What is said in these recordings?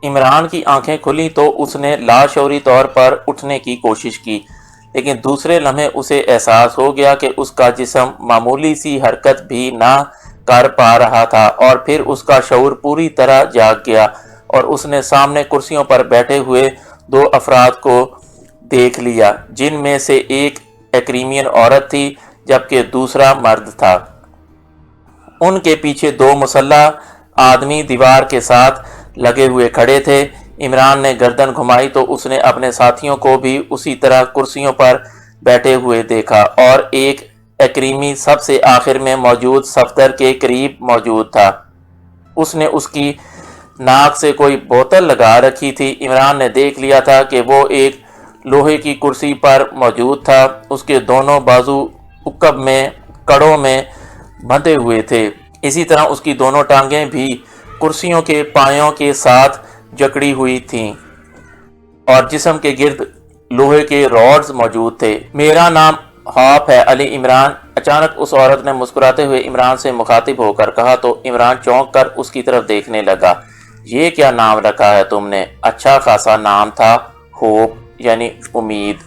इमरान की आंखें खुली तो उसने लाशौरी तौर पर उठने की कोशिश की, लेकिन दूसरे लम्हे उसे एहसास हो गया कि उसका जिस्म मामूली सी हरकत भी ना कर पा रहा था, और फिर उसका शऊर पूरी तरह जाग गया और उसने सामने कुर्सियों पर बैठे हुए दो अफराद को देख लिया, जिनमें से एक एक्रीमियन औरत थी जबकि दूसरा मर्द था। उनके पीछे दो मुसल्लह आदमी दीवार के साथ लगे हुए खड़े थे। इमरान ने गर्दन घुमाई तो उसने अपने साथियों को भी उसी तरह कुर्सियों पर बैठे हुए देखा, और एक एक्रीमी सबसे आखिर में मौजूद सफदर के करीब मौजूद था। उसने उसकी नाक से कोई बोतल लगा रखी थी। इमरान ने देख लिया था कि वो एक लोहे की कुर्सी पर मौजूद था। उसके दोनों बाजू उकब में कड़ों में बंधे हुए थे। इसी तरह उसकी दोनों टांगें भी कुर्सियों के पायों के साथ जकड़ी हुई थीं और जिस्म के गिर्द लोहे के रॉड्स मौजूद थे। मेरा नाम हॉप है, अली इमरान, अचानक उस औरत ने मुस्कुराते हुए इमरान से मुखातिब होकर कहा तो इमरान चौंक कर उसकी तरफ देखने लगा। ये क्या नाम रखा है तुमने? अच्छा खासा नाम था, होप यानी उम्मीद।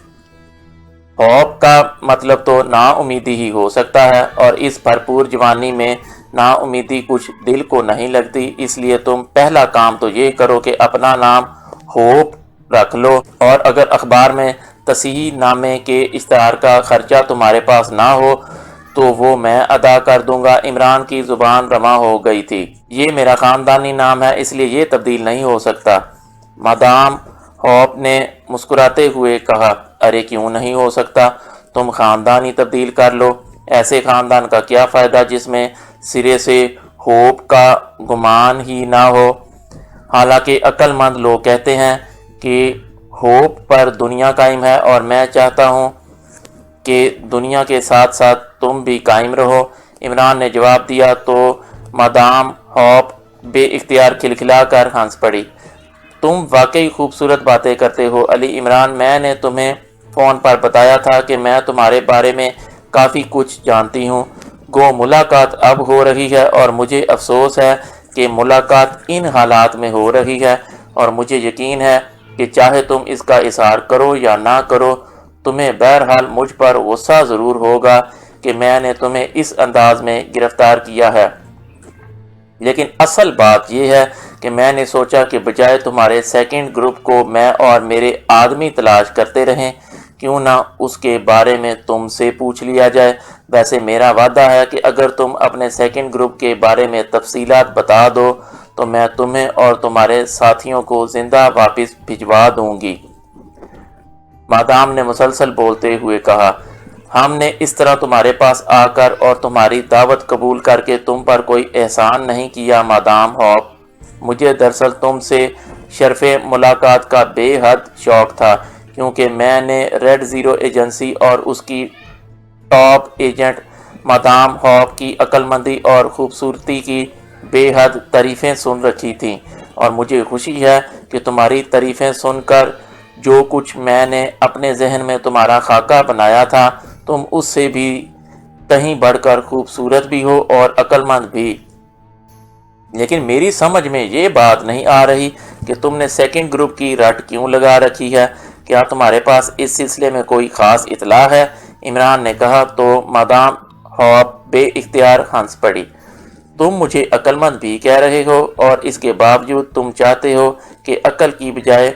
होप का मतलब तो नाउमीदी ही हो सकता है, और इस भरपूर जवानी में नाउमीदी कुछ दिल को नहीं लगती, इसलिए तुम पहला काम तो ये करो कि अपना नाम होप रख लो, और अगर अखबार में तसीह नामे के इश्तहार का खर्चा तुम्हारे पास ना हो तो वो मैं अदा कर दूंगा। इमरान की जुबान रमा हो गई थी। ये मेरा ख़ानदानी नाम है, इसलिए ये तब्दील नहीं हो सकता। मादाम होप ने मुस्कुराते हुए कहा, अरे क्यों नहीं हो सकता, तुम ख़ानदान ही तब्दील कर लो। ऐसे ख़ानदान का क्या फ़ायदा जिसमें सिरे से होप का गुमान ही ना हो। हालांकि अक्लमंद लोग कहते हैं कि होप पर दुनिया कायम है, और मैं चाहता हूँ कि दुनिया के साथ साथ तुम भी कायम रहो। इमरान ने जवाब दिया तो मादाम होप बे इख्तियार खिलखिला कर हंस पड़ी। तुम वाकई खूबसूरत बातें करते हो अली इमरान। मैंने तुम्हें फ़ोन पर बताया था कि मैं तुम्हारे बारे में काफ़ी कुछ जानती हूँ। गो मुलाकात अब हो रही है, और मुझे अफसोस है कि मुलाकात इन हालात में हो रही है, और मुझे यकीन है कि चाहे तुम इसका इज़हार करो या ना करो, तुम्हें बहरहाल मुझ पर गुस्सा ज़रूर होगा कि मैंने तुम्हें इस अंदाज में गिरफ्तार किया है। लेकिन असल बात यह है कि मैंने सोचा कि बजाय तुम्हारे सेकंड ग्रुप को मैं और मेरे आदमी तलाश करते रहें, क्यों ना उसके बारे में तुमसे पूछ लिया जाए। वैसे मेरा वादा है कि अगर तुम अपने सेकंड ग्रुप के बारे में तफसीलात बता दो तो मैं तुम्हें और तुम्हारे साथियों को जिंदा वापस भिजवा दूंगी। मादाम ने मुसलसल बोलते हुए कहा, हमने इस तरह तुम्हारे पास आकर और तुम्हारी दावत कबूल करके तुम पर कोई एहसान नहीं किया मादाम हॉप। मुझे दरअसल तुमसे शर्फ़े मुलाकात का बेहद शौक़ था, क्योंकि मैंने रेड ज़ीरो एजेंसी और उसकी टॉप एजेंट मादाम हॉप की अक्लमंदी और ख़ूबसूरती की बेहद तारीफ़ें सुन रखी थीं, और मुझे खुशी है कि तुम्हारी तारीफ़ें सुनकर जो कुछ मैंने अपने जहन में तुम्हारा खाका बनाया था, तुम उससे भी कहीं बढ़कर खूबसूरत भी हो और अक्लमंद भी। लेकिन मेरी समझ में ये बात नहीं आ रही कि तुमने सेकंड ग्रुप की रट क्यों लगा रखी है। क्या तुम्हारे पास इस सिलसिले में कोई ख़ास इतला है? इमरान ने कहा तो मादाम हॉप बे इख्तियार हंस पड़ी। तुम मुझे अक्लमंद भी कह रहे हो, और इसके बावजूद तुम चाहते हो कि अक्ल की बजाय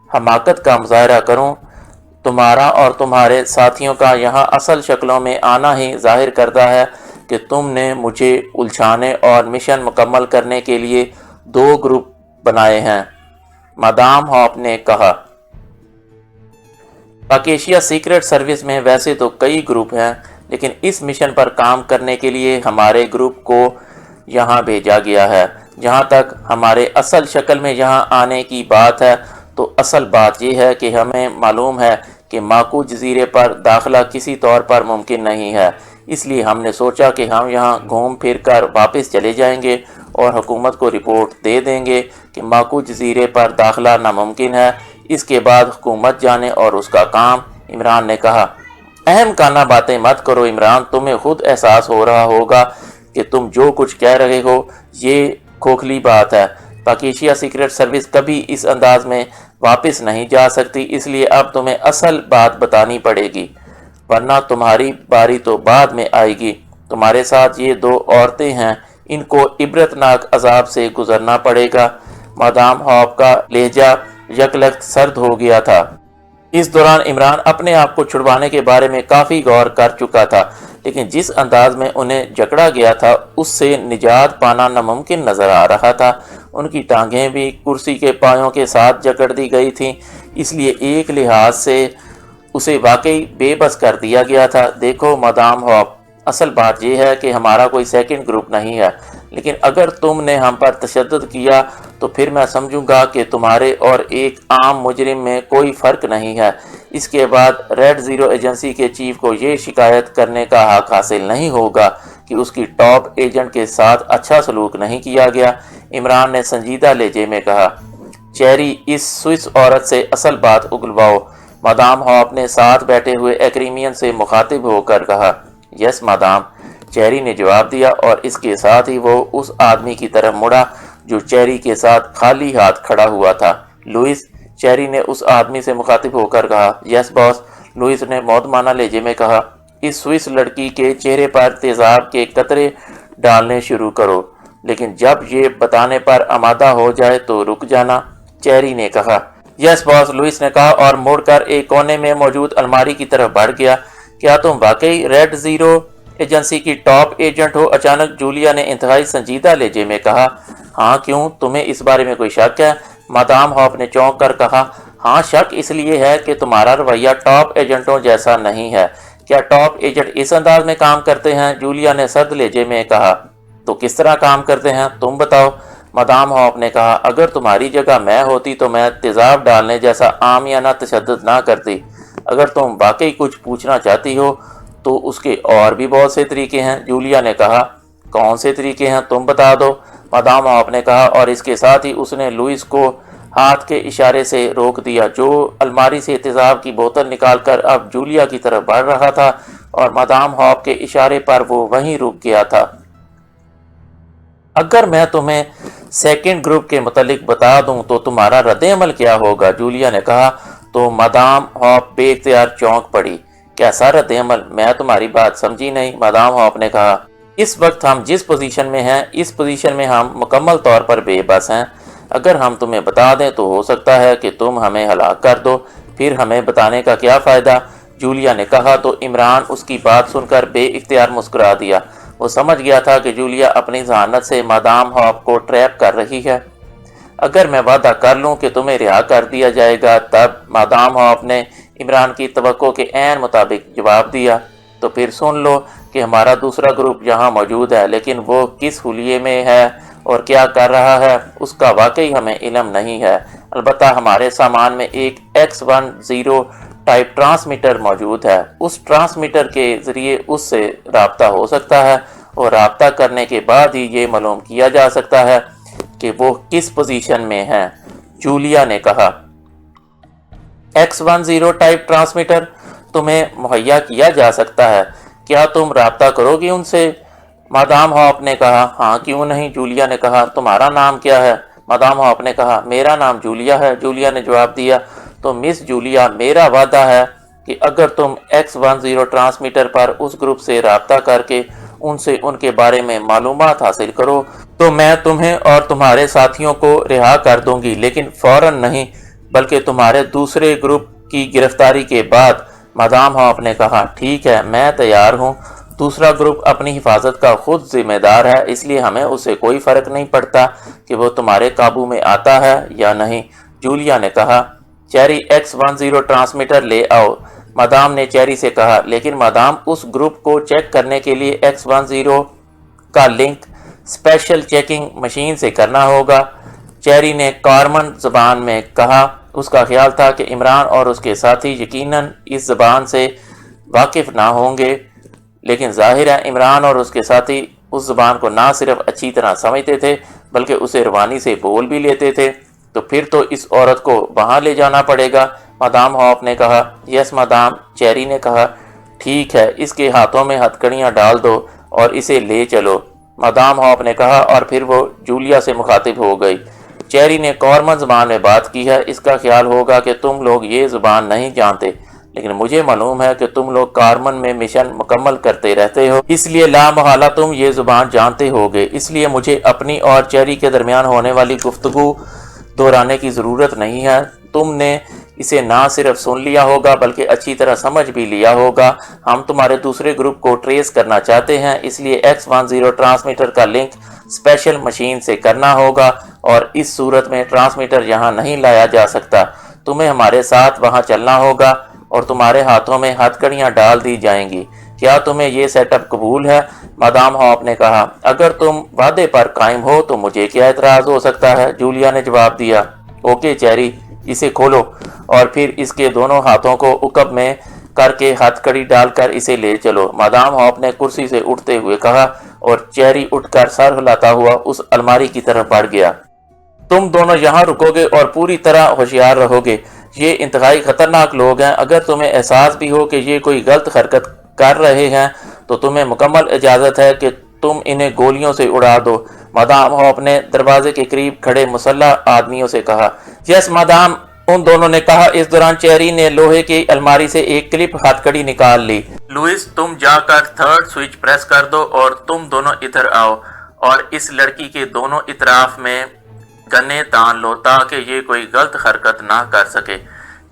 हमाकत का मुजाहरा करूं। तुम्हारा और तुम्हारे साथियों का यहाँ असल शक्लों में आना ही जाहिर करता है कि तुमने मुझे उलझाने और मिशन मुकम्मल करने के लिए दो ग्रुप बनाए हैं। मादाम हॉप ने कहा, पाकेशिया सीक्रेट सर्विस में वैसे तो कई ग्रुप हैं, लेकिन इस मिशन पर काम करने के लिए हमारे ग्रुप को यहाँ भेजा गया है। जहाँ तक हमारे असल शक्ल में यहाँ आने की बात है, तो असल बात यह है कि हमें मालूम है कि माकू जजीरे पर दाखिला किसी तौर पर मुमकिन नहीं है। इसलिए हमने सोचा कि हम यहाँ घूम फिर कर वापस चले जाएंगे और हुकूमत को रिपोर्ट दे देंगे कि माकू जजीरे पर दाखिला नामुमकिन है। इसके बाद हुकूमत जाने और उसका काम। इमरान ने कहा, अहम काना बातें मत करो इमरान, तुम्हें खुद एहसास हो रहा होगा कि तुम जो कुछ कह रहे हो ये खोखली बात है। पाकिशिया सीक्रेट सर्विस कभी इस अंदाज में वापस नहीं जा सकती, इसलिए अब तुम्हें असल बात बतानी पड़ेगी, वरना तुम्हारी बारी तो बाद में आएगी। तुम्हारे साथ ये दो औरतें हैं, इनको इबरतनाक अजाब से गुजरना पड़ेगा। मादाम हॉप का लहजा यकलख्त सर्द हो गया था। इस दौरान इमरान अपने आप को छुड़वाने के बारे में काफ़ी गौर कर चुका था, लेकिन जिस अंदाज में उन्हें जकड़ा गया था उससे निजात पाना नामुमकिन नजर आ रहा था। उनकी टांगें भी कुर्सी के पायों के साथ जकड़ दी गई थीं, इसलिए एक लिहाज से उसे वाकई बेबस कर दिया गया था। देखो मादाम हॉप, असल बात यह है कि हमारा कोई सेकंड ग्रुप नहीं है, लेकिन अगर तुमने हम पर तशद्दुद किया तो फिर मैं समझूंगा कि तुम्हारे और एक आम मुजरिम में कोई फ़र्क नहीं है। इसके बाद रेड ज़ीरो एजेंसी के चीफ को ये शिकायत करने का हक हासिल नहीं होगा कि उसकी टॉप एजेंट के साथ अच्छा सलूक नहीं किया गया। इमरान ने संजीदा लहजे में कहा। चेरी, इस स्विस औरत से असल बात उगलवाओ। मादाम हॉप ने साथ बैठे हुए एक्रीमियन से मुखातिब होकर कहा। यस मादाम, चेरी ने जवाब दिया और इसके साथ ही वो उस आदमी की तरफ मुड़ा जो चेरी के साथ खाली हाथ खड़ा हुआ था। लुइस, चेरी ने उस आदमी से मुखातिब होकर कहा। यस बॉस, लुइस ने मौतमाना लहजे में कहा। इस स्विस लड़की के चेहरे पर तेजाब के कतरे डालने शुरू करो, लेकिन जब ये बताने पर आमादा हो जाए तो रुक जाना, चेरी ने कहा। यस बॉस, लुइस ने कहा और मुड़कर एक कोने में मौजूद अलमारी की तरफ बढ़ गया। क्या तुम वाकई रेड ज़ीरो एजेंसी की टॉप एजेंट हो? अचानक जूलिया ने इंतहाई संजीदा लहजे में कहा। हाँ, क्यों, तुम्हें इस बारे में कोई शक है? मादाम हॉप ने चौंक कर कहा। हाँ, शक इसलिए है कि तुम्हारा रवैया टॉप एजेंटों जैसा नहीं है। क्या टॉप एजेंट इस अंदाज में काम करते हैं? जूलिया ने सर्द लहजे में कहा। तो किस तरह काम करते हैं, तुम बताओ, मादाम हॉप ने कहा। अगर तुम्हारी जगह मैं होती तो मैं तेजाब डालने जैसा आमियाना तशद्दुद ना करती। अगर तुम वाकई कुछ पूछना चाहती हो तो उसके और भी बहुत से तरीके हैं, जूलिया ने कहा। कौन से तरीके हैं, तुम बता दो, मादाम हॉप ने कहा और इसके साथ ही उसने लुइस को हाथ के इशारे से रोक दिया, जो अलमारी से तेजाब की बोतल निकालकर अब जूलिया की तरफ बढ़ रहा था और मादाम हॉप के इशारे पर वो वहीं रुक गया था। अगर मैं तुम्हें सेकंड ग्रुप के मुतालिक बता दूं तो तुम्हारा रद्द-ए-अमल क्या होगा, जूलिया ने कहा। तो मादाम हॉप बेख्तियार चौंक पड़ी। कैसा रद्द-ए-अमल, मैं तुम्हारी बात समझी नहीं, मादाम हॉप ने कहा। इस वक्त हम जिस पोजीशन में हैं, इस पोजीशन में हम मुकम्मल तौर पर बेबस हैं। अगर हम तुम्हें बता दें तो हो सकता है कि तुम हमें हलाक कर दो, फिर हमें बताने का क्या फ़ायदा, जूलिया ने कहा। तो इमरान उसकी बात सुनकर बेइख्तियार मुस्कुरा दिया। वो समझ गया था कि जूलिया अपनी जहानत से मादाम हॉप को ट्रैप कर रही है। अगर मैं वादा कर लूं कि तुम्हें रिहा कर दिया जाएगा, तब मादाम हॉप ने इमरान की तवक्को के ऐन मुताबिक जवाब दिया। तो फिर सुन लो कि हमारा दूसरा ग्रुप यहाँ मौजूद है, लेकिन वो किस हुलिये में है और क्या कर रहा है उसका वाकई हमें इल्म नहीं है। अलबत्ता हमारे सामान में एक X10 टाइप ट्रांसमीटर मौजूद है। उस ट्रांसमीटर के ज़रिए उससे राब्ता हो सकता है और राब्ता करने के बाद ही ये मालूम किया जा सकता है कि वो किस पोजीशन में है, जूलिया ने कहा। X10 टाइप ट्रांसमीटर तुम्हें मुहैया किया जा सकता है, क्या तुम राब्ता करोगी उनसे, मादाम हॉप ने कहा। हाँ, क्यों नहीं, जूलिया ने कहा। तुम्हारा नाम क्या है, मादाम हॉप ने कहा। मेरा नाम जूलिया है, जूलिया ने जवाब दिया। तो मिस जूलिया, मेरा वादा है कि अगर तुम X10 ट्रांसमीटर पर उस ग्रुप से राब्ता करके उनसे उनके बारे में मालूमात हासिल करो तो मैं तुम्हें और तुम्हारे साथियों को रिहा कर दूंगी, लेकिन फौरन नहीं, बल्कि तुम्हारे दूसरे ग्रुप की गिरफ्तारी के बाद, मादाम हॉप ने कहा। ठीक है, मैं तैयार हूँ। दूसरा ग्रुप अपनी हिफाजत का खुद जिम्मेदार है, इसलिए हमें उससे कोई फ़र्क नहीं पड़ता कि वो तुम्हारे काबू में आता है या नहीं, जूलिया ने कहा। चेरी, X10 ट्रांसमीटर ले आओ, मादाम ने चेरी से कहा। लेकिन मादाम, उस ग्रुप को चेक करने के लिए X10 का लिंक स्पेशल चेकिंग मशीन से करना होगा, चेरी ने कॉमन ज़बान में कहा। उसका ख्याल था कि इमरान और उसके साथी यकीनन इस ज़बान से वाकिफ़ ना होंगे, लेकिन ज़ाहिर है इमरान और उसके साथी उस ज़बान को ना सिर्फ अच्छी तरह समझते थे बल्कि उसे रवानी से बोल भी लेते थे। तो फिर तो इस औरत को वहाँ ले जाना पड़ेगा, मादाम हॉप ने कहा। यस मादाम, चेरी ने कहा। ठीक है, इसके हाथों में हथकड़ियाँ डाल दो और इसे ले चलो, मादाम हॉप ने कहा और फिर वो जूलिया से मुखातिब हो गई। चेरी ने कॉर्मन ज़बान में बात की है। इसका ख्याल होगा कि तुम लोग ये ज़ुबान नहीं जानते, लेकिन मुझे मालूम है कि तुम लोग कार्बन में मिशन मुकम्मल करते रहते हो, इसलिए लामहला तुम ये ज़ुबान जानते होगे। इसलिए मुझे अपनी और चेरी के दरमियान होने वाली गुफ्तगू दोहराने की ज़रूरत नहीं है। तुमने इसे ना सिर्फ सुन लिया होगा बल्कि अच्छी तरह समझ भी लिया होगा। हम तुम्हारे दूसरे ग्रुप को ट्रेस करना चाहते हैं, इसलिए X10 ट्रांसमीटर का लिंक स्पेशल मशीन से करना होगा और इस सूरत में ट्रांसमीटर यहाँ नहीं लाया जा सकता। तुम्हें हमारे साथ वहाँ चलना होगा और तुम्हारे हाथों में हथकड़ियाँ डाल दी जाएंगी। क्या तुम्हें ये सेटअप कबूल है? मादाम हॉप ने कहा, अगर तुम वादे पर कायम हो तो मुझे क्या एतराज हो सकता है? जूलिया ने जवाब दिया, ओके चेरी, इसे खोलो और फिर इसके दोनों हाथों को उकब में करके हथकड़ी डालकर इसे ले चलो। मादाम हॉप ने कुर्सी से उठते हुए कहा और चेरी उठकर सर हिलाता हुआ उस अलमारी की तरफ बढ़ गया। तुम दोनों यहाँ रुकोगे और पूरी तरह होशियार रहोगे। ये इंतहाई खतरनाक लोग हैं। अगर तुम्हें एहसास भी हो कि ये कोई गलत हरकत कर रहे हैं तो तुम्हें मुकम्मल इजाज़त है कि तुम इन्हें गोलियों से उड़ा दो। मादाम हॉप ने दरवाजे के करीब खड़े मुसल्ला आदमियों से कहा। यस मादाम, उन दोनों ने कहा। इस दौरान चेरी ने लोहे की अलमारी से एक क्लिप हथकड़ी निकाल ली। लुइस, तुम जाकर थर्ड स्विच प्रेस कर दो और तुम दोनों इधर आओ और इस लड़की के दोनों इतराफ में गन्ने तान लो ताकि ये कोई गलत हरकत ना कर सके।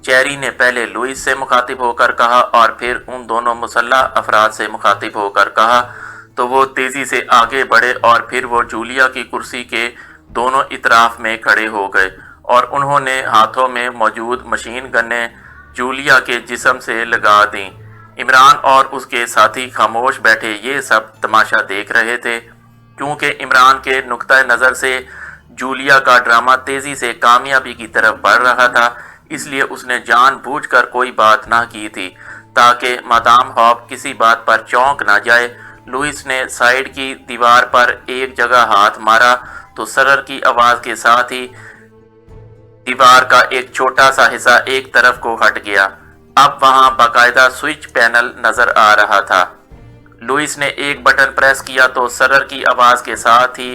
चेरी ने पहले लुइस से मुखातिब होकर कहा और फिर उन दोनों मुसल्ला अफराद से मुखातिब होकर कहा तो वो तेजी से आगे बढ़े और फिर वो जूलिया की कुर्सी के दोनों इतराफ में खड़े हो गए और उन्होंने हाथों में मौजूद मशीन गन्ने जूलिया के जिस्म से लगा दी। इमरान और उसके साथी खामोश बैठे ये सब तमाशा देख रहे थे। क्योंकि इमरान के नुक्ता नज़र से जूलिया का ड्रामा तेजी से कामयाबी की तरफ बढ़ रहा था, इसलिए उसने जानबूझकर कोई बात ना की थी ताकि मादाम हॉप किसी बात पर चौंक ना जाए। लुइस ने साइड की दीवार पर एक जगह हाथ मारा तो सरर की आवाज के साथ ही दीवार का एक छोटा सा हिस्सा एक तरफ को हट गया। अब वहां बाकायदा स्विच पैनल नजर आ रहा था। लुइस ने एक बटन प्रेस किया तो सरर की आवाज के साथ ही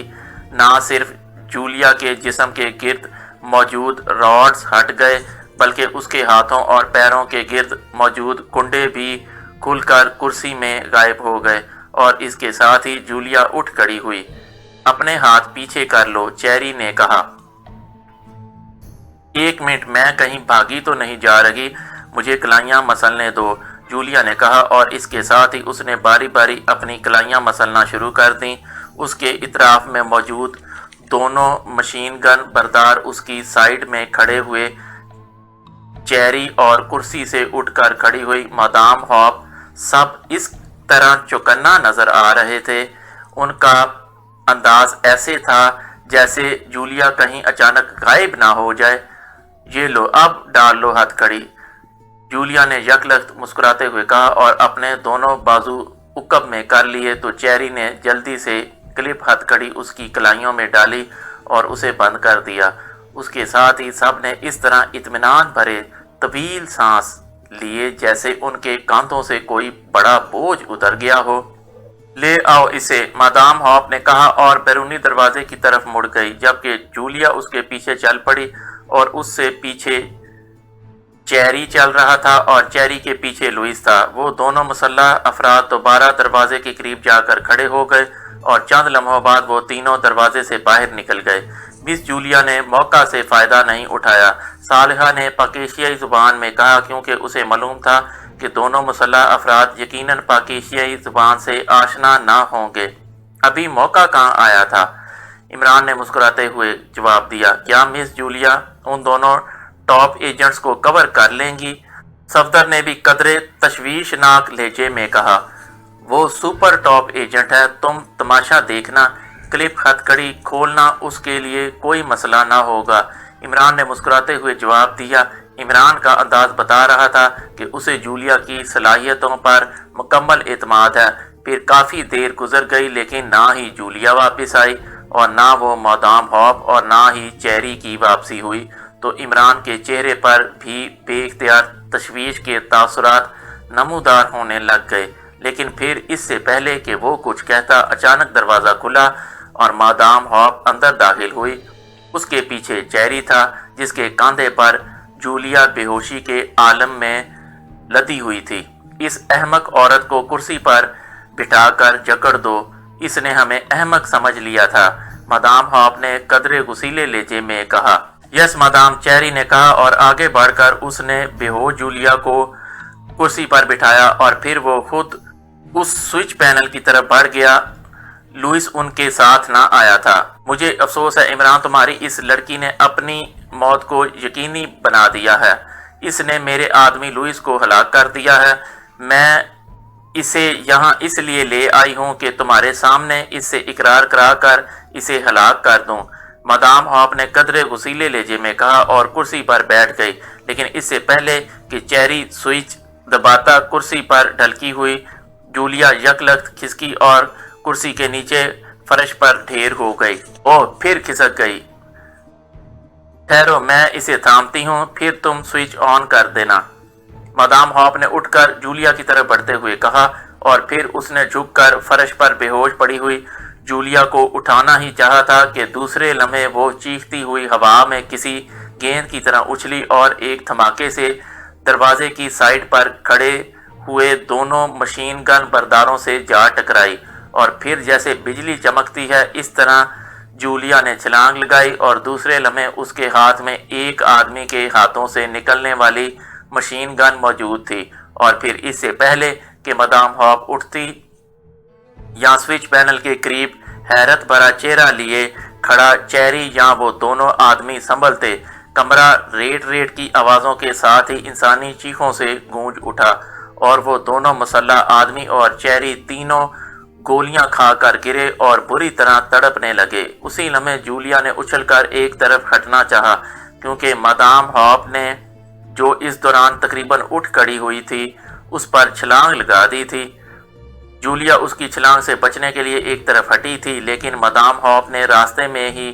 ना सिर्फ जूलिया के जिस्म के गिर्द मौजूद रॉड्स हट गए बल्कि उसके हाथों और पैरों के गिर्द मौजूद कुंडे भी खुलकर कुर्सी में गायब हो गए और इसके साथ ही जूलिया उठ खड़ी हुई। अपने हाथ पीछे कर लो, चेरी ने कहा। एक मिनट, मैं कहीं भागी तो नहीं जा रही, मुझे कलाइयां मसलने दो, जूलिया ने कहा और इसके साथ ही उसने बारी बारी अपनी कलाइयां मसलना शुरू कर दी। उसके इतराफ में मौजूद दोनों मशीन गन बरदार उसकी साइड में खड़े हुए चेरी और कुर्सी से उठकर खड़ी हुई मादाम हॉप सब इस तरह चौकन्ना नजर आ रहे थे। उनका अंदाज ऐसे था जैसे जूलिया कहीं अचानक गायब ना हो जाए। ये लो, अब डाल लो हथकड़ी, जूलिया ने यकलख्त मुस्कुराते हुए कहा और अपने दोनों बाजू उकब में कर लिए तो चेरी ने जल्दी से क्लिप हथकड़ी उसकी कलाइयों में डाली और उसे बंद कर दिया। उसके साथ ही सब ने इस तरह इत्मीनान भरे तवील सांस लिए जैसे उनके कांधों से कोई बड़ा बोझ उतर गया हो। ले आओ इसे, मादाम हॉप ने कहा और बैरूनी दरवाजे की तरफ मुड़ गई, जबकि जूलिया उसके पीछे चल पड़ी और उससे पीछे चेरी चल रहा था और चेरी के पीछे लुइस था। वो दोनों मुसल्लह अफराद दोबारा दरवाजे के करीब जाकर खड़े हो गए और चंद लम्हों बाद वो तीनों दरवाजे से बाहर निकल गए। मिस जूलिया ने मौका से फायदा नहीं उठाया। सालिहा ने पाकिस्तानी जुबान में कहा क्योंकि उसे मालूम था कि दोनों मुसल्लह अफराद यकीनन पाकिस्तानी जुबान से आशना ना होंगे। अभी मौका कहाँ आया था? इमरान ने मुस्कुराते हुए जवाब दिया, क्या मिस जूलिया उन दोनों टॉप एजेंट्स को कवर कर लेंगी? सफदर ने भी कदरे तशवीशनाक लहजे में कहा, वो सुपर टॉप एजेंट है, तुम तमाशा देखना, क्लिप हथकड़ी खोलना उसके लिए कोई मसला ना होगा। इमरान ने मुस्कुराते हुए जवाब दिया। इमरान का अंदाज बता रहा था कि उसे जूलिया की सलाहियतों पर मुकम्मल एतमाद है। फिर काफ़ी देर गुजर गई लेकिन ना ही जूलिया वापस आई और ना वो मादाम हॉप और ना ही चेरी की वापसी हुई तो इमरान के चेहरे पर भी बेख्तियार तशवीश के तासुरात नमूदार होने लग गए। लेकिन फिर इससे पहले कि वो कुछ कहता अचानक दरवाज़ा खुला और मादाम हॉप अंदर दाखिल हुई। اس کے پیچھے چیری تھا جس کے کاندھے پر جولیا بے ہوشی کے عالم میں لدی ہوئی تھی۔ اس احمق عورت کو کرسی پر بٹھا کر جکڑ دو، اس نے ہمیں احمق سمجھ لیا تھا، مدام ہاپ نے قدرے غسیلے لہجے میں کہا۔ یس مدام، چیری نے کہا اور آگے بڑھ کر اس نے بے ہوش جولیا کو کرسی پر بٹھایا اور پھر وہ خود اس سوئچ پینل کی طرف بڑھ گیا۔ لوئس ان کے ساتھ نہ آیا تھا۔ مجھے افسوس ہے عمران، تمہاری اس لڑکی نے اپنی موت کو یقینی بنا دیا ہے۔ اس نے میرے آدمی لوئس کو ہلاک کر دیا ہے۔ میں اسے یہاں اس لیے لے آئی ہوں کہ تمہارے سامنے اس سے اقرار کرا کر اسے ہلاک کر دوں، مدام ہاپ نے قدرے غسیلے لہجے میں کہا اور کرسی پر بیٹھ گئی، لیکن اس سے پہلے کہ چیری سوئچ دباتا کرسی پر ڈھلکی ہوئی جولیا یکلخت کھسکی اور کرسی کے نیچے فرش پر ڈھیر ہو گئی۔ اوہ، پھر کھسک گئی۔ ٹھہرو، میں اسے تھامتی ہوں، پھر تم سوئچ آن کر دینا، مدام ہاپ نے اٹھ کر جولیا کی طرف بڑھتے ہوئے کہا، اور پھر اس نے جھک کر فرش پر بے ہوش پڑی ہوئی جولیا کو اٹھانا ہی چاہا تھا کہ دوسرے لمحے وہ چیختی ہوئی ہوا میں کسی گیند کی طرح اچھلی اور ایک دھماکے سے دروازے کی سائیڈ پر کھڑے ہوئے دونوں مشین گن برداروں سے جا ٹکرائی، اور پھر جیسے بجلی چمکتی ہے اس طرح جولیا نے چھلانگ لگائی اور دوسرے لمحے اس کے ہاتھ میں ایک آدمی کے ہاتھوں سے نکلنے والی مشین گن موجود تھی، اور پھر اس سے پہلے کہ مدام ہاپ اٹھتی یا سوئچ پینل کے قریب حیرت بھرا چہرہ لیے کھڑا چیری یا وہ دونوں آدمی سنبھلتے، کمرہ ریٹ ریٹ کی آوازوں کے ساتھ ہی انسانی چیخوں سے گونج اٹھا، اور وہ دونوں مسلح آدمی اور چیری تینوں گولیاں کھا کر گرے اور بری طرح تڑپنے لگے۔ اسی لمحے جولیا نے اچھل کر ایک طرف ہٹنا چاہا کیونکہ مدام ہاپ نے، جو اس دوران تقریباً اٹھ کھڑی ہوئی تھی، اس پر چھلانگ لگا دی تھی۔ جولیا اس کی چھلانگ سے بچنے کے لیے ایک طرف ہٹی تھی، لیکن مدام ہاپ نے راستے میں ہی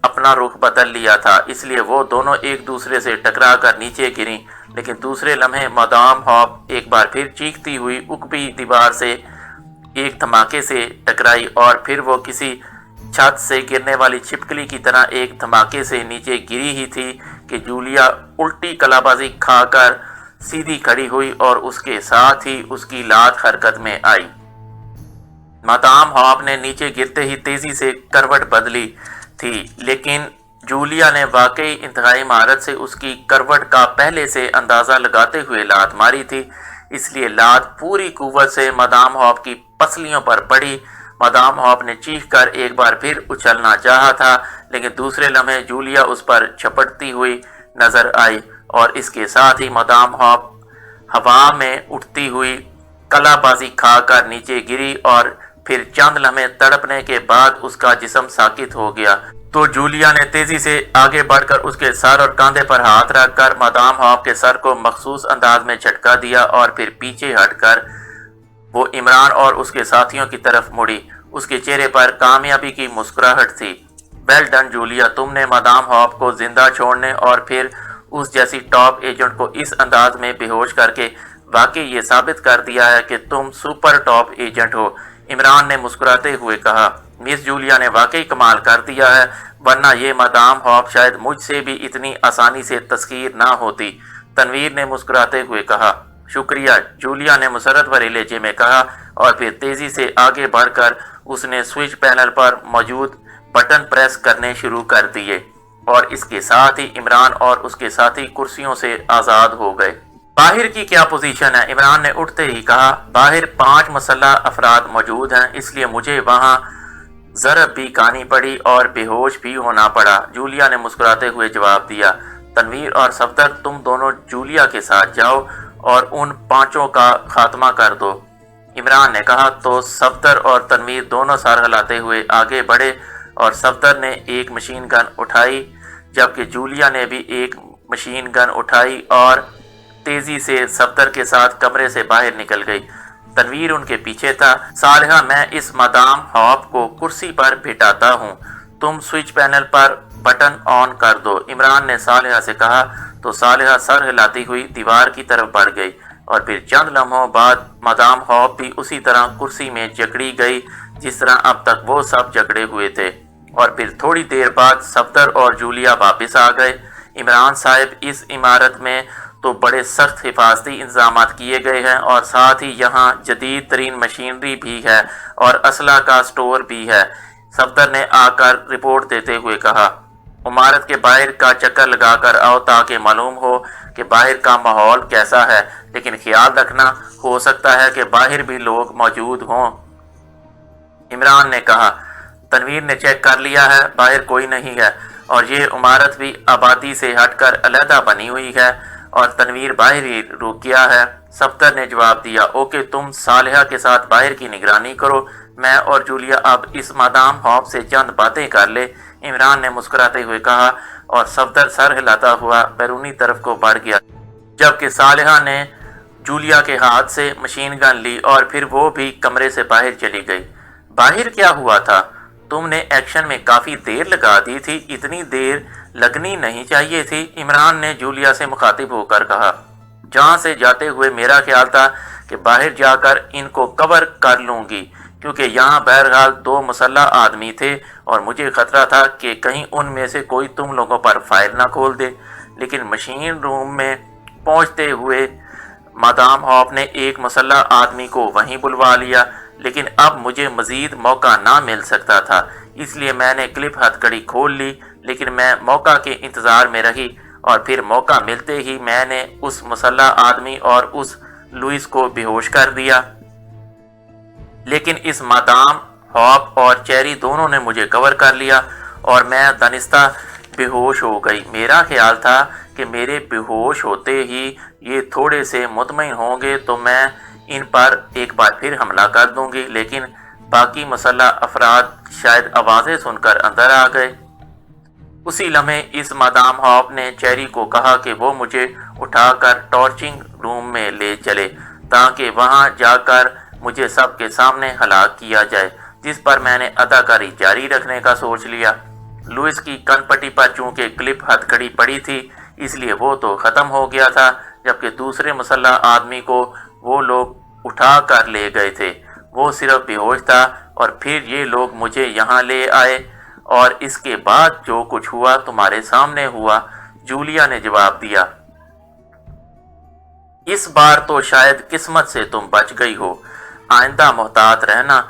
اپنا رخ بدل لیا تھا، اس لیے وہ دونوں ایک دوسرے سے ٹکرا کر نیچے گریں، لیکن دوسرے لمحے مدام ہاپ ایک بار پھر چیختی ہوئی اکبی دیوار سے ایک دھماکے سے ٹکرائی، اور پھر وہ کسی چھت سے گرنے والی چھپکلی کی طرح ایک دھماکے سے نیچے گری ہی تھی کہ جولیا الٹی کلابازی کھا کر سیدھی کھڑی ہوئی اور اس کے ساتھ ہی اس کی لات حرکت میں آئی۔ مدام ہاپ نے نیچے گرتے ہی تیزی سے کروٹ بدلی تھی، لیکن جولیا نے واقعی انتہائی مہارت سے اس کی کروٹ کا پہلے سے اندازہ لگاتے ہوئے لات ماری تھی، اس لیے لات پوری قوت سے مدام ہاپ کی پسلیوں پر پڑی۔ مدام ہاپ نے چیخ کر ایک بار پھر اچھلنا چاہا تھا، لیکن دوسرے لمحے جولیا اس پر چھپٹتی ہوئی نظر آئی، اور اس کے ساتھ ہی مدام ہاپ ہوا میں اٹھتی ہوئی کلا بازی کھا کر نیچے گری، اور پھر چند لمحے تڑپنے کے بعد اس کا جسم ساکت ہو گیا تو جولیا نے تیزی سے آگے بڑھ کر اس کے سر اور کاندھے پر ہاتھ رکھ کر مدام ہاپ کے سر کو مخصوص انداز میں جھٹکا دیا، اور پھر پیچھے ہٹ کر وہ عمران اور اس کے ساتھیوں کی طرف مڑی۔ اس کے چہرے پر کامیابی کی مسکراہٹ تھی۔ ویل ڈن جولیا، تم نے مدام ہاپ کو زندہ چھوڑنے اور پھر اس جیسی ٹاپ ایجنٹ کو اس انداز میں بے ہوش کر کے واقعی یہ ثابت کر دیا ہے کہ تم super top agent who, Imran نے مسکراتے ہوئے کہا۔ مس جولیا نے واقعی کمال کر دیا ہے، ورنہ یہ مدام ہاپ شاید مجھ سے بھی اتنی آسانی سے تسخیر نہ ہوتی، تنویر نے مسکراتے ہوئے کہا۔ شکریہ، جولیا نے مسرت بھرے لہجے میں کہا، اور پھر تیزی سے آگے بڑھ کر اس نے سوئچ پینل پر موجود بٹن پریس کرنے شروع کر دیے، اور اس کے ساتھ ہی عمران اور اس کے ساتھی کرسیوں سے آزاد ہو گئے۔ باہر کی کیا پوزیشن ہے؟ عمران نے اٹھتے ہی کہا۔ باہر 5 مسلح افراد موجود ہیں، اس لیے مجھے وہاں ضرب بھی کھانی پڑی اور بے ہوش بھی ہونا پڑا، جولیا نے مسکراتے ہوئے جواب دیا۔ تنویر اور صفدر، تم دونوں جولیا کے ساتھ جاؤ اور ان 5 کا خاتمہ کر دو، عمران نے کہا۔ تو صفدر اور تنویر دونوں سر ہلاتے ہوئے آگے بڑھے، اور صفدر نے ایک مشین گن اٹھائی جبکہ جولیا نے بھی ایک مشین گن اٹھائی اور تیزی سے صفدر کے ساتھ کمرے سے باہر نکل گئی۔ تنویر ان کے پیچھے تھا۔ صالحہ، میں اس مدام ہاپ کو کرسی پر بٹھاتا ہوں، تم سوئچ پینل پر بٹن آن کر دو، عمران نے صالحہ سے کہا۔ تو صالحہ سر ہلاتی ہوئی دیوار کی طرف بڑھ گئی، اور پھر چند لمحوں بعد مدام ہاپ بھی اسی طرح کرسی میں جکڑی گئی جس طرح اب تک وہ سب جکڑے ہوئے تھے۔ اور پھر تھوڑی دیر بعد صفدر اور جولیا واپس آ گئے۔ عمران صاحب، اس عمارت میں تو بڑے سخت حفاظتی انتظامات کیے گئے ہیں اور ساتھ ہی یہاں جدید ترین مشینری بھی ہے اور اسلحہ کا سٹور بھی ہے، صفدر نے آ کر رپورٹ دیتے ہوئے کہا۔ عمارت کے باہر کا چکر لگا کر آؤ تاکہ معلوم ہو کہ باہر کا ماحول کیسا ہے، لیکن خیال رکھنا ہو سکتا ہے کہ باہر بھی لوگ موجود ہوں۔ عمران نے کہا۔ تنویر نے چیک کر لیا ہے، باہر کوئی نہیں ہے اور یہ عمارت بھی آبادی سے ہٹ کر علیحدہ بنی ہوئی ہے اور تنویر باہر ہی رک گیا ہے۔ صفدر نے جواب دیا، اوکے، تم صالحہ کے ساتھ باہر کی نگرانی کرو، میں اور جولیا اب اس مادام ہوپ سے چند باتیں کر لے، عمران نے مسکراتے ہوئے کہا اور صفدر سر ہلاتا ہوا بیرونی طرف کو بڑھ گیا، جبکہ صالحہ نے جولیا کے ہاتھ سے مشین گن لی اور پھر وہ بھی کمرے سے باہر چلی گئی۔ باہر کیا ہوا تھا؟ تم نے ایکشن میں کافی دیر لگا دی تھی، اتنی دیر لگنی نہیں چاہیے تھی، عمران نے جولیا سے مخاطب ہو کر کہا۔ جہاں سے جاتے ہوئے میرا خیال تھا کہ باہر جا کر ان کو کور کر لوں گی، کیونکہ یہاں بہرحال 2 مسلح آدمی تھے اور مجھے خطرہ تھا کہ کہیں ان میں سے کوئی تم لوگوں پر فائر نہ کھول دے، لیکن مشین روم میں پہنچتے ہوئے مادام ہوپ نے ایک مسلح آدمی کو وہیں بلوا لیا، لیکن اب مجھے مزید موقع نہ مل سکتا تھا، اس لیے میں نے کلپ ہتھ کڑی کھول لی، لیکن میں موقع کے انتظار میں رہی اور پھر موقع ملتے ہی میں نے اس مسلح آدمی اور اس لوئس کو بے ہوش کر دیا، لیکن اس مادام ہوپ اور چیری دونوں نے مجھے کور کر لیا اور میں دانستہ بے ہوش ہو گئی۔ میرا خیال تھا کہ میرے بے ہوش ہوتے ہی یہ تھوڑے سے مطمئن ہوں گے تو میں ان پر ایک بار پھر حملہ کر دوں گی، لیکن باقی مسلح افراد شاید آوازیں سن کر اندر آ گئے۔ اسی لمحے اس مادام ہوپ نے چیری کو کہا کہ وہ مجھے اٹھا کر ٹارچنگ روم میں لے چلے تاکہ وہاں جا کر مجھے سب کے سامنے ہلاک کیا جائے، جس پر میں نے اداکاری جاری رکھنے کا سوچ لیا۔ لوئس کی کن پٹی پر چونکہ کلپ ہتھ کڑی پڑی تھی اس لیے وہ تو ختم ہو گیا تھا، جبکہ دوسرے مسلح آدمی کو وہ لوگ اٹھا کر لے گئے تھے، وہ صرف بے ہوش تھا اور پھر یہ لوگ مجھے یہاں لے آئے اور اس کے بعد جو کچھ ہوا تمہارے سامنے ہوا، جولیا نے جواب دیا۔ اس بار تو شاید قسمت سے تم بچ گئی ہو، آئندہ محتاط رہنا،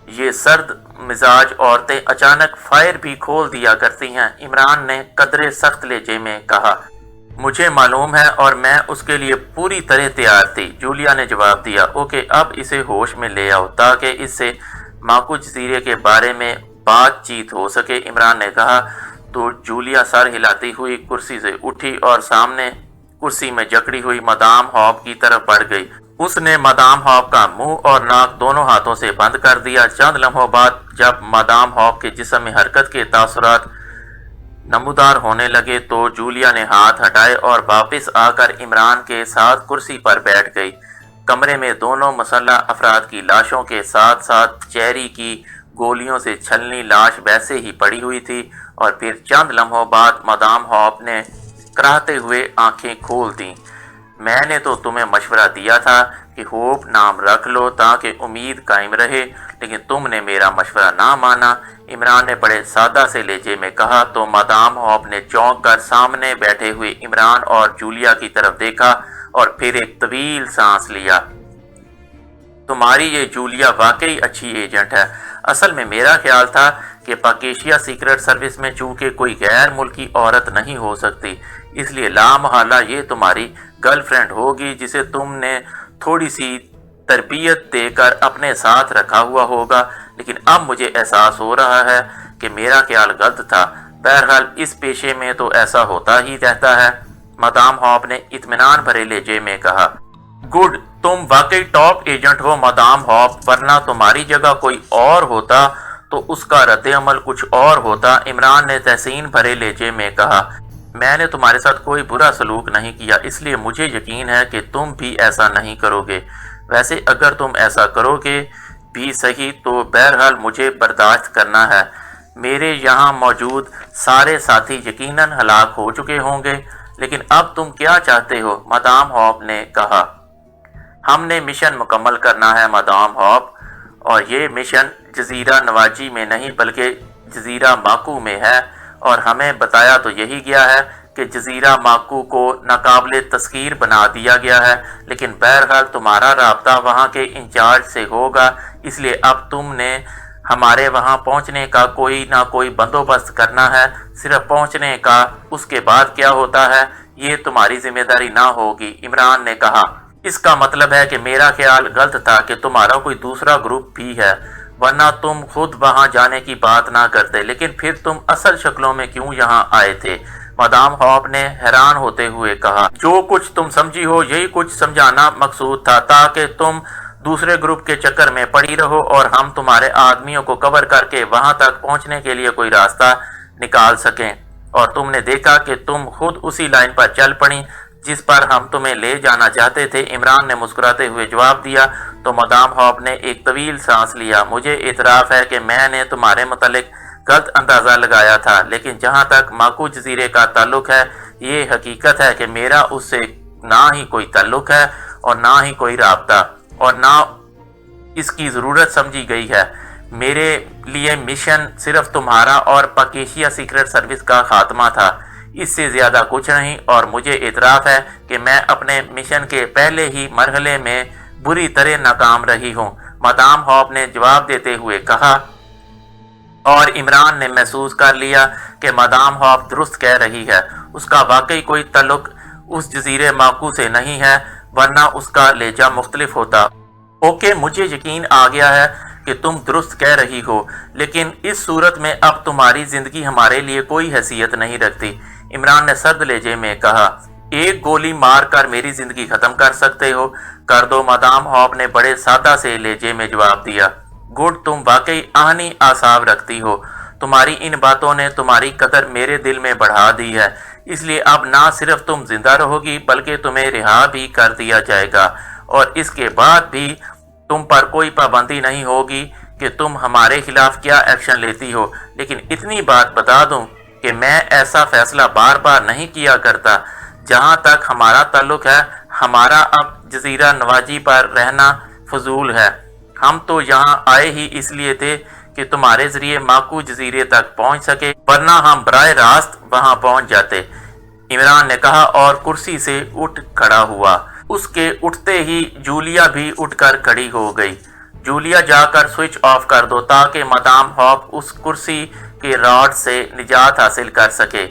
یہ سرد مزاج عورتیں اچانک فائر بھی کھول دیا کرتی ہیں، عمران نے قدرے سخت لہجے میں کہا۔ مجھے معلوم ہے اور میں اس کے لیے پوری طرح تیار تھی، جولیا نے جواب دیا۔ اوکے، اب اسے ہوش میں لے آؤ تاکہ اس سے ماکو جزیرے کے بارے میں بات چیت ہو سکے، عمران نے کہا تو جولیا سر ہلاتی ہوئی کرسی سے اٹھی اور سامنے کرسی میں جکڑی ہوئی مادام ہوپ کی طرف بڑھ گئی۔ اس نے مادام ہوپ کا منہ اور ناک دونوں ہاتھوں سے بند کر دیا۔ چند لمحوں بعد جب مادام ہوپ کے جسم میں حرکت کے تاثرات نمودار ہونے لگے تو جولیا نے ہاتھ ہٹائے اور واپس آ کر عمران کے ساتھ کرسی پر بیٹھ گئی۔ کمرے میں دونوں مسلح افراد کی لاشوں کے ساتھ ساتھ چیری کی گولیوں سے چھلنی لاش ویسے ہی پڑی ہوئی تھی اور پھر چند لمحوں بعد مادام ہوپ نے کراہتے ہوئے آنکھیں کھول دیں۔ میں نے تو تمہیں مشورہ دیا تھا کہ ہوپ نام رکھ لو تاکہ امید قائم رہے، لیکن تم نے میرا مشورہ نہ مانا، عمران نے بڑے سادہ سے لہجے میں کہا تو مادام ہوپ نے چونک کر سامنے بیٹھے ہوئے عمران اور جولیا کی طرف دیکھا اور پھر ایک طویل سانس لیا۔ تمہاری یہ جولیا واقعی اچھی ایجنٹ ہے، اصل میں میرا خیال تھا کہ پاکیشیا سیکرٹ سروس میں چونکہ کوئی غیر ملکی عورت نہیں ہو سکتی، اس لیے لا محالہ یہ تمہاری گرل فرینڈ ہوگی جسے تم نے تھوڑی سی تربیت دے کر اپنے ساتھ رکھا ہوا ہوگا، لیکن اب مجھے احساس ہو رہا ہے کہ میرا خیال غلط تھا، بہرحال اس پیشے میں تو ایسا ہوتا ہی رہتا ہے، مادام ہوپ نے اطمینان بھرے لہجے میں کہا۔ گڈ، تم واقعی top agent who madam hope, ورنہ تمہاری جگہ کوئی اور ہوتا تو اس کا رد عمل کچھ اور ہوتا، عمران نے تحسین بھرے لہجے میں کہا۔ میں نے تمہارے ساتھ کوئی برا سلوک نہیں کیا، اس لیے مجھے یقین ہے کہ تم بھی ایسا نہیں کرو گے، ویسے اگر تم ایسا کرو گے بھی صحیح تو بہرحال مجھے برداشت کرنا ہے، میرے یہاں موجود سارے ساتھی یقیناً ہلاک ہو چکے ہوں گے، لیکن اب تم کیا چاہتے ہو، مادام ہوپ نے کہا۔ ہم نے مشن مکمل کرنا ہے مادام ہوپ، اور یہ مشن جزیرہ نواجی میں نہیں بلکہ जजीरा माकू में है और हमें बताया तो यही गया है कि जजीरा माकू को नाकाबिले तस्खीर बना दिया गया है, लेकिन बहरहाल तुम्हारा राब्ता वहाँ के इंचार्ज से होगा, इसलिए अब तुमने हमारे वहाँ पहुँचने का कोई ना कोई बंदोबस्त करना है। सिर्फ पहुँचने का, उसके बाद क्या होता है ये तुम्हारी जिम्मेदारी ना होगी। इमरान ने कहा, इसका मतलब है कि मेरा ख्याल गलत था कि तुम्हारा कोई दूसरा ग्रुप भी है, वरना तुम खुद वहां जाने की बात ना करते, लेकिन फिर तुम असल शक्लों में क्यों यहां आए थे? मदाम हॉप ने हैरान होते हुए कहा, जो कुछ तुम समझी हो यही कुछ समझाना मकसूद था, ताकि तुम दूसरे ग्रुप के चक्कर में पड़ी रहो और हम तुम्हारे आदमियों को कवर करके वहां तक पहुंचने के लिए कोई रास्ता निकाल सकें। और तुमने देखा कि तुम खुद उसी लाइन पर चल पड़ी जिस पर हम तुम्हें ले जाना चाहते थे। इमरान ने मुस्कुराते हुए जवाब दिया। तो मदाम हॉप ने एक तवील सांस लिया। मुझे इतराफ़ है कि मैंने तुम्हारे मुतालिक गलत अंदाज़ा लगाया था, लेकिन जहाँ तक माकू जजीरे का ताल्लुक है, ये हकीकत है कि मेरा उससे ना ही कोई ताल्लुक है और ना ही कोई राब्ता, और ना इसकी ज़रूरत समझी गई है। मेरे लिए मिशन सिर्फ तुम्हारा और पाकिस्तान सीक्रेट सर्विस का खात्मा था, इससे ज़्यादा कुछ नहीं। और मुझे इतराफ़ है कि मैं अपने मिशन के पहले ही मरहले में बुरी तरह नाकाम रही हूँ, मदाम हॉप ने जवाब देते हुए कहा। और इमरान ने महसूस कर लिया कि मदाम हॉप दुरुस्त कह रही है, उसका वाकई कोई ताल्लुक उस जजीरे माकू से नहीं है, वरना उसका लहजा मुख्तलिफ होता। ओके, मुझे यकीन आ गया है कि तुम दुरुस्त कह रही हो, लेकिन इस सूरत में अब तुम्हारी जिंदगी हमारे लिए कोई हैसियत नहीं रखती। इमरान ने सर्द लहजे में कहा, एक गोली मार कर मेरी जिंदगी खत्म कर सकते हो? कर दो, मदाम हॉप ने बड़े सादा से लहजे में जवाब दिया। गुड, तुम वाकई आहनी आसाब रखती हो। तुम्हारी इन बातों ने तुम्हारी कदर मेरे दिल में बढ़ा दी है, इसलिए अब ना सिर्फ तुम जिंदा रहोगी बल्कि तुम्हें रिहा भी कर दिया जाएगा, और इसके बाद भी तुम पर कोई पाबंदी नहीं होगी कि तुम हमारे खिलाफ क्या एक्शन लेती हो। लेकिन इतनी बात बता दूं कि मैं ऐसा फैसला बार बार नहीं किया करता। जहां तक हमारा ताल्लुक है, हमारा अब जजीरा नवाजी पर रहना फजूल है। हम तो यहाँ आए ही इसलिए थे कि तुम्हारे जरिए माकू जजीरे तक पहुँच सके, वरना हम बराह रास्त वहाँ पहुँच जाते। इमरान ने कहा और कुर्सी से उठ खड़ा हुआ। उसके उठते ही जूलिया भी उठकर खड़ी हो गई। जूलिया, जाकर स्विच ऑफ कर दो ताकि मदाम हॉप उस कुर्सी के रॉड से निजात हासिल कर सके।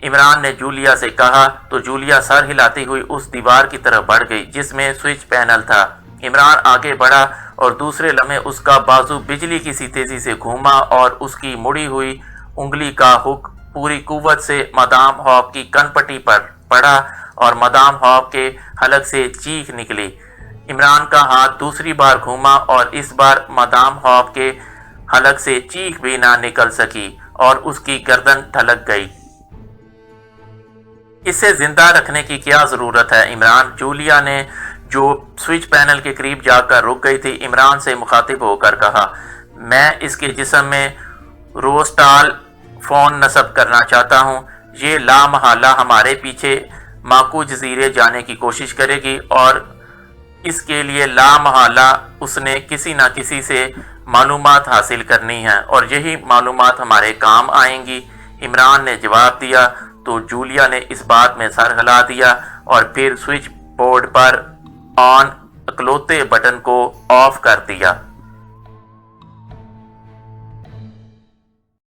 इमरान ने जूलिया से कहा तो जूलिया सर हिलाती हुई उस दीवार की तरफ बढ़ गई जिसमें स्विच पैनल था। इमरान आगे बढ़ा और दूसरे लम्हे उसका बाजू बिजली की सी तेजी से घूमा और उसकी मुड़ी हुई उंगली का हुक पूरी कुव्वत से मदाम हॉप की कनपट्टी पर पड़ा और मदाम हॉप के हलक से चीख निकली। इमरान का हाथ दूसरी बार घूमा और इस बार मदाम हॉप के हलक से चीख भी ना निकल सकी और उसकी गर्दन ढलक गई। इसे जिंदा रखने की क्या जरूरत है इमरान? जूलिया ने, जो स्विच पैनल के करीब जाकर रुक गई थी, इमरान से मुखातिब होकर कहा, मैं इसके जिस्म में रोस्टाल फोन नस्ब करना चाहता हूँ। ये लामहला हमारे पीछे माकू जजीरे जाने की कोशिश करेगी और इसके लिए लामहला उसने किसी न किसी से मालूमात हासिल करनी है और यही मालूमात हमारे काम आएंगी। इमरान ने जवाब दिया तो जूलिया ने इस बात में सर हिला दिया और फिर स्विच बोर्ड पर ऑन इकलौते बटन को ऑफ कर दिया।